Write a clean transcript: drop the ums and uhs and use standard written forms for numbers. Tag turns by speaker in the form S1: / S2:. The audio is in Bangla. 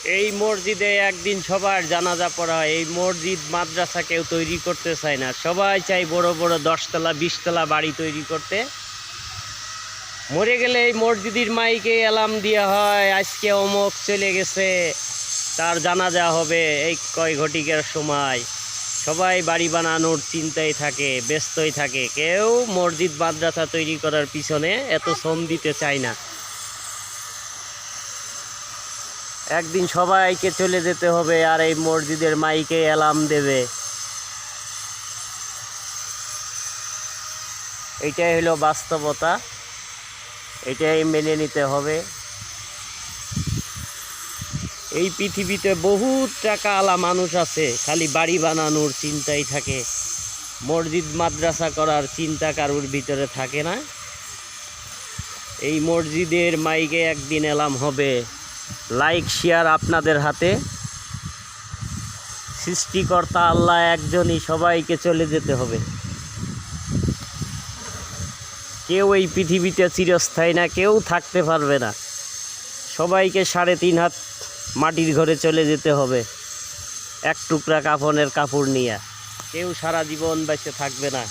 S1: এই মসজিদে একদিন সবার জানাজা পড়া হয়। এই মসজিদ মাদ্রাসা কেউ তৈরি করতে চায় না, সবাই চাই বড় বড় 10 তলা 20 তলা বাড়ি তৈরি করতে। মরে গেলে এই মসজিদের মাইকে অ্যালার্ম দেওয়া হয়, আজকে অমুক চলে গেছে, তার জানাজা হবে এই কয় ঘটিকার সময়। সবাই বাড়ি বানানোর চিন্তায় থাকে, ব্যস্তই থাকে, কেউ মসজিদ মাদ্রাসা তৈরি করার পিছনে এত শ্রম দিতে চায় না। একদিন সবাইকে চলে যেতে হবে, আর এই মসজিদের মাইকে অ্যালার্ম দেবে। এটাই হলো বাস্তবতা, এটাই মেনে নিতে হবে। এই পৃথিবীতে বহুত টাকা আলা মানুষ আছে, খালি বাড়ি বানানোর চিন্তাই থাকে, মসজিদ মাদ্রাসা করার চিন্তা কারোর ভিতরে থাকে না। এই মসজিদের মাইকে একদিন অ্যালার্ম হবে। লাইক শেয়ার আপনাদের হাতে। সৃষ্টিকর্তা আল্লাহ একজনই, সবাইকে চলে যেতে হবে। কেউ এই পৃথিবীতে চিরস্থায়ী না, কেউ থাকতে পারবে না। সবাইকে 3.5 হাত মাটির ঘরে চলে যেতে হবে, এক টুকরা কাফনের কাপড় নিয়ে। কেউ সারা জীবন বেঁচে থাকবে না।